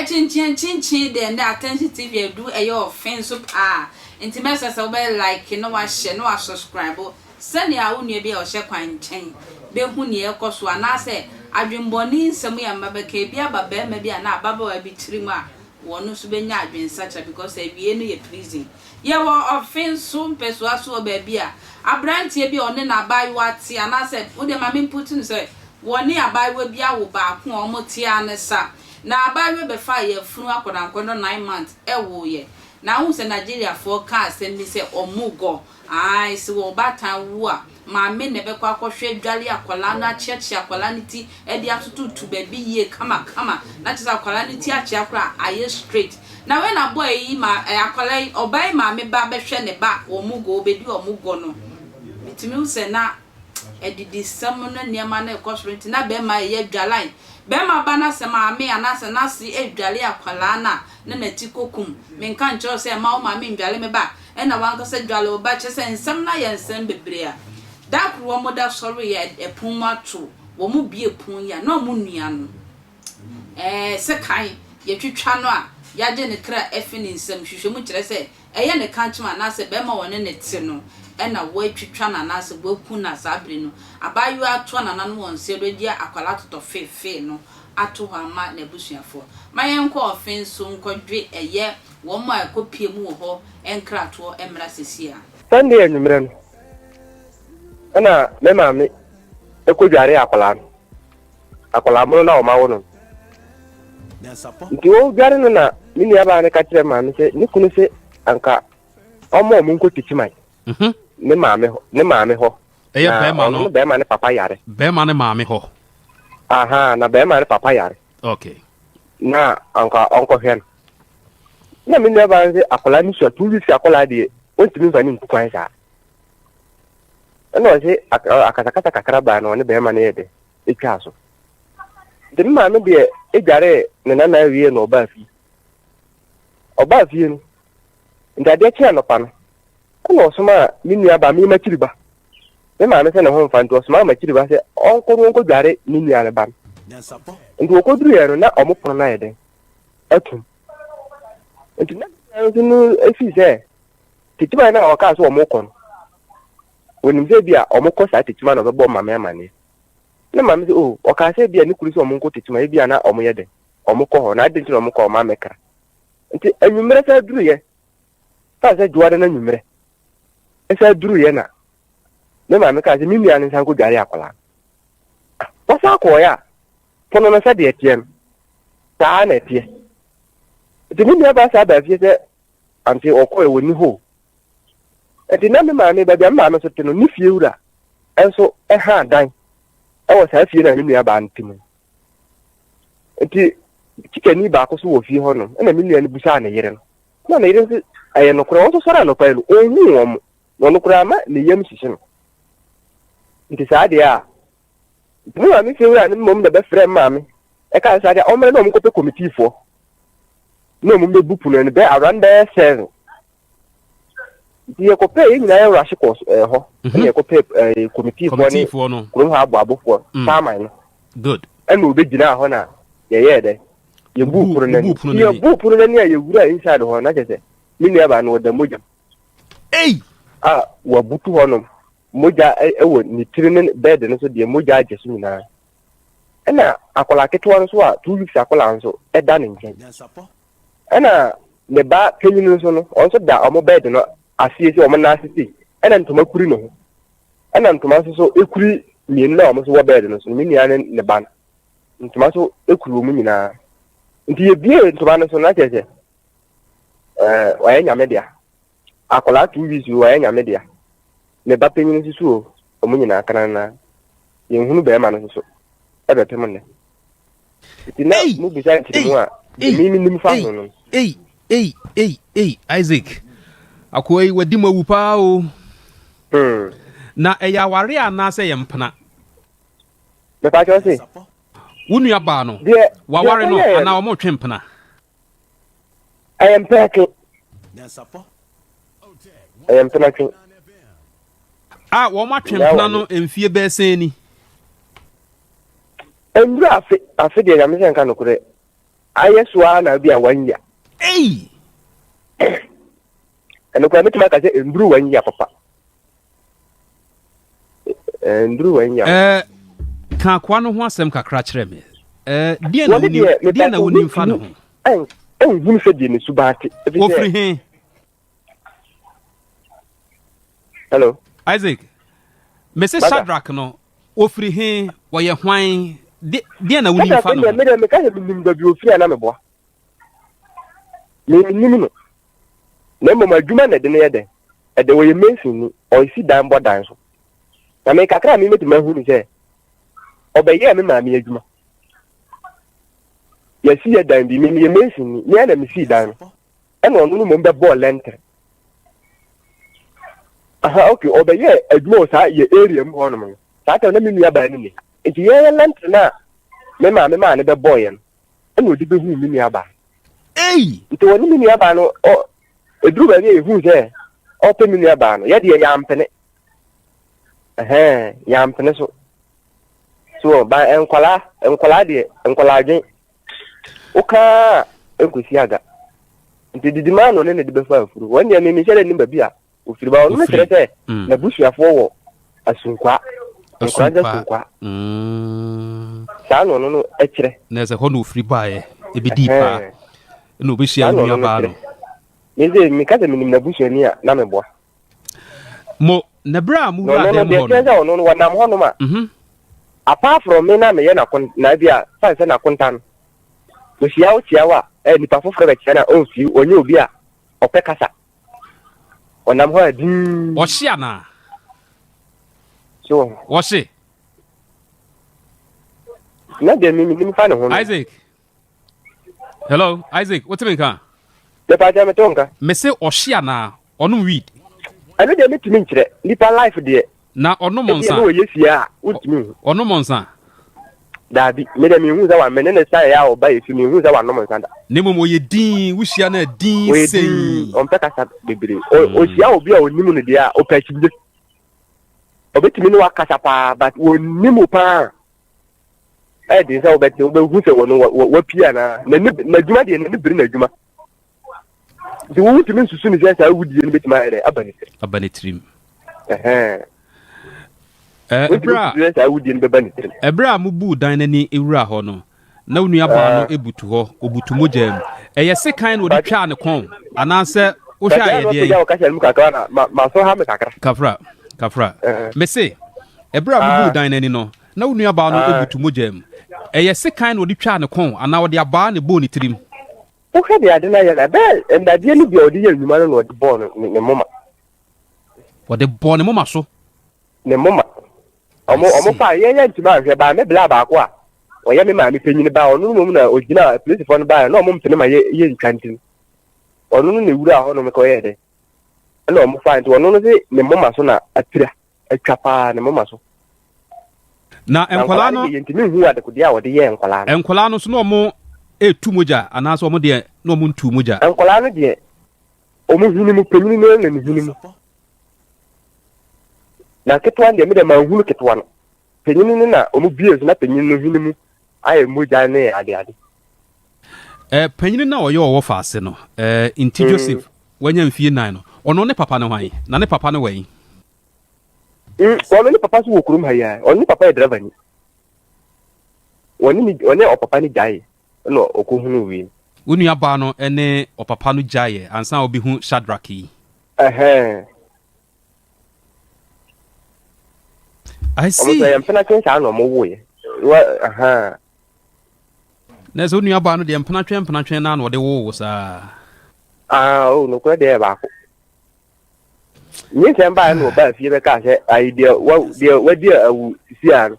chin then that attention TV do a your Offinso intimacy so be like no wa share no subscribe send ya wonu be o share kwan chen be hu ne ekoso ana se adwenboni nsem ya mabeka bia baba ma bia na baba wa bi tirimu a wono so benya adwensacha because awie no ye prison ye wo Offinso mpeso aso ba bia abrantie bi one na baiwa ti ana se wo de ma me put no se woni abaiwa bia wo ba ko o mo ti anesa na abaiwa be fa ye funu akodankodo 9 months ewo ye na hu se Nigeria forecast ni se omugo ai se wo batan wu a ma me ne be kwa akwohwe dwale akola na cheche akola niti e dia tutu ba bi ye kama na chesa akola niti achi akora aye straight na we na boy yi ma akola obai ma me ba be hwe ne ba omugo obedi omugo no mitimi hu se na edidi sam no niema na ekosrent na be ma ye dwale be ma ba na se ma me anase na si edwale akola na tikokum menka ncho se ma o ma me ndwale me ba e na wanka se dwale o ba che se nsam na ye nsam bebre a da kro mo da sorry ye epun mato wo mu bi epun ya na mo nua no se kan ye twitwa no a ya je ne kra efini nsam hwehwe mu kire se eye ne kanchima na se be ma wone ne ti no e na wo twitwa na na se wo ku na sabre no abayu ato na na no won se do dia akwala toto fefe no ato ho ama na busuafo mayen ko Offinso nkodwe eye wo ma ekopie mu ho enkrato emra sesia Sunday enumere no ana me maame ekodware akwala mo na o ma wo no nti wo dware no na me nia ba ne ka kire maame se ni kunu se anka omo mo nkotichimai ne maame ho eye be ma no be ma ne papa yare be ma ne maame ho aha na be ma ne papa yare okay na anka onko hwen na me nia ba se akwala ni so 2 weeks akwala de ontimi mfa ni nkukwan sa no se akata kakra ba no ne be ma ne yede etwa so de maame de edware ne na wie no ba fi no ndade chia no pa no no so ma mi nua ba mi ma kiriba me maame se ne ho mfa nto so ma ma kiriba se onko dware mi nua ne ba nti okoduru ye no na omopono na yede atum nti na no efi se titima na o ka so omoko no wonim se bia omoko sa titima no bebo maame amane na maame se o ka se bia ni kuri so omonko titima bia na omoyede omoko ho na ade nti omoko ma meka nti anwumere sa duru ye ta se juwade na anwumere esa duru ye na me maame ka se mimi an san ko dware akola wasa ko ya pono na sa de etie no ta na etie nti mimi ba sa ba fie se anti okoe woni ho enti na me maame ba bia maame so teno ni fie wura enso ha dan e wo sa fie na mimi ba ntimu enti chikeni ba ko so wo fie ho no na mimi ani busa na yere no na yere se aye no kura won so sara no pailu ohu won no kura ma ne yam hihye no nti sa de a mu maame fie wura ne mom da be frɛ maame e ka sa de o mere no mo ko pe committee fo no mo be bupu no ne be around there 7 ye ko pe yin na rush course ho ye ko pe committee fo no kuro ha abo fo farmer no good enu be gina ho na ye de ye bupu no ne ye wura inside ho na je se mi ne ba no da moja wa butu ho no moja ewo ni training bed no so de moja ajesu nyina ena akola ketwa no so a 2 weeks akola nso eda ne nchen ena ne ba kenyin so no onso da omo bed no asiesi omo na asisi ena ntoma kuri no ena ntoma so ekuri mien na omo so wo bed no so mi nia ne ba ntoma so ekuri omo nyina nti ye bie ntoma no so na cheche wa ya nyame dia akola 2 weeks wa ya nyame dia ne ba penyin sisu omo nyina kana na ye hunu be ma no so ebe pem ne nti na mu bisa ntimu a mi nim fa no Isaac akoi wadi mawu pa o na eya ware anase ye mpena me pa cho se wunu aba no wa ware no ana o mo twempena I am packing I am packing wo ma twempena no emfie be seni endura afi de ya me senka no kure ayeswa na bia 1 year Hey. eno kwa metima ka say nduru 1 year papa nduru 1 year ka kwa no ho asem kakra kire me die na woni mfa no ho hum se die ne subate ofri he hello Isaac Mrs. Shadrack no ofri he wo ye hwan die na woni mfa no me ka se nim da bi ofri na me boa me nim no na mo madwuma na de ne yede e de wo ye mensin ni o isi dan bodan so na me kakra me metima hu ni se obeye me ma me adwuma yesi ye dan bi me ye mensin ni na me si dan e no no mo be ball lenter aha okay obeye adwuma sa ye area mu hono mo sa ta na me nua ba ni enti ye lenter na me ma ne be boy en e no di be hu me nua ba enti woni me nua ba no edru ba ye hu se o pe me nua ba no ye de ya mpene yampene so ba enkwala de enkwala adwen oka enkosi aga nti didima no ne de befa afuru won ya me hye ni ba bia ofiri ba no tere te na busuafo wo asunkwa asunkwa sa no ekire na ze ho no ofiri bae ebidi pa no obehia nua ba no meze mi ka ze minim na busuani a na me boa mo na bra mu ra dem ho no wanam ho no ma apart from me na me ye na bia fa na kontan mo sia o tia wa nipa foforo be tia na o fi onye obi a ope kasa onam ho adin o sia na so o se na de mi fa na ho Isaac hello Isaac what you mean ka de pa ja me tonka me say o sia na onu weed anu de metimi nkire nipa life de na onu monsa no yesia utimi onu monsa dabi me de mi hu za wa me ne sa ya oba yefi mi hu za wa no monsa da ne mo ye din wusia na din sei on peka sa bebere o sia obi a onimu ne dia o pa chimje obetimi no akasa pa but onimu pa de sa obeti o be hu se wono wa pia na djuma de ne biri na djuma de wo timi nsusu ni sa wudi ne betima ere abani trim ebra mu bu dan nani ewura ho no na onua ba no ebutu ho obutu mogam eye sekan no de twa ne kon ananse wo hwa ye de ma so ha me kakra kafra me se ebra mu bu dan nani no na onua ba no ebutu mogam eye sekan no de twa ne kon ana wo de aba ne bo ne trim o hwe de ade na ye na be ndade ni bi o de ye nwuma no de bo ne moma wo de bo ne moma so ne moma omo fa ye ntima hwe ba me bla ba ko a o ye me ma me penyini ba onu no na ogina police for no ba na omo mpene ma ye ntwantin onu no ne wura ho no me ko ye de na omo fa nti onu no se ne moma so na atira atwa pa ne moma so na enkwala no ye ntimi hu ade ko dia wo de ye enkwala no so no omo etu moja anaso omo de no omo ntu moja enkwala no de omo hini mu penyini no na ne hini mu na ketwa ndie me de ma hunu ketwa no penyini na omu bies na penyini no hini mu aye moja ne ade penyini na oye owo faase no inti Joseph wanya mfie nan no ono ne papa ne hwan na ne papa ne wan ono ne papa so wokurum ha ya ono ne papa e driver ni oni o papa ni jai no okohunu wi wonu aba no ene o papa no jai ansa obi hu Shadraki I see. I'm pena twensa no mo wo ye. Na so nua ba no de mpena twen na no de wo sa. No kwa de ba ko. Ni semba no ba fie be ka se idea wa dia awu si an.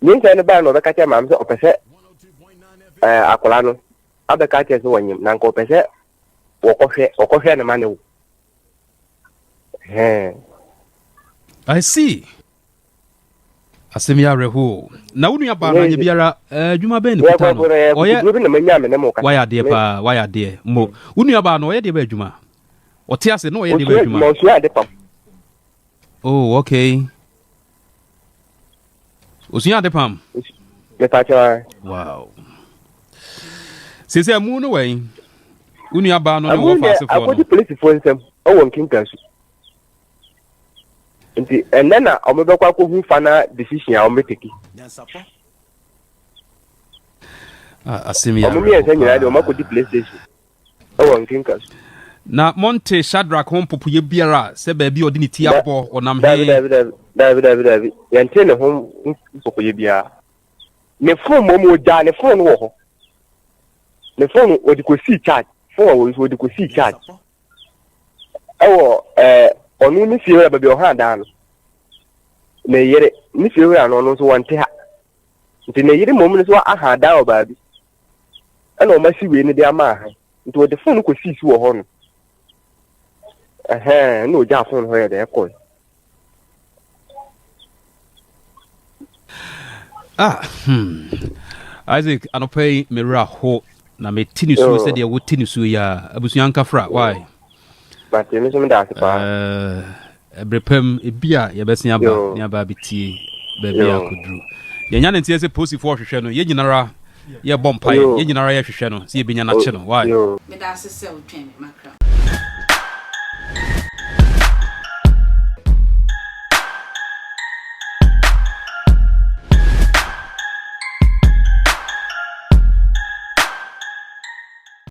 Ni semba ba no be ka che mam se opese akola no. Abe ka che so wanyim na nko opese wo kohwe na mane wo. I see. Asemia reho na wonu aba na biara adwuma be ne kuta no oye waya de pa waya de mo wonu aba no oye de ba adwuma ote ase no oye de ba adwuma oh okay osuya de pam me pa cha wow say mu no way unu aba no no wo fast for no akodi police for nsem o won kinka su nti enne na o me bekwa ko hu fana decision a o me take asemi ya o me yen nyina de o makodi police station o won kinka su na Monte Shadrack hon popuye biara se ba bi odi ni ti abo onam he David yente ne hon popuye biara me phone mo ja ne phone wo ho ne phone odi ko si charge phone wo odi ko si charge ewo onu ni fi ba bi o ha dan ne yere ni fi we ano no so wonte ha nti ne yere mom ne so aha dan o ba bi ana o ma si we ni de ama ha nti odi phone ko si wo ho no no ja phone ho ya de ko Isaac anopay mera ho na me tini so se de wo tini so ya abusuanka fra why but me so me da pa ebrepem ebia ye besia ba ni aba bitie ba bia kodru ye nya ne tie se posi for hwehwe no ye nyinara ye bompai ye nyinara ye hwehwe no se ye benya na che no why me da se se o twen makra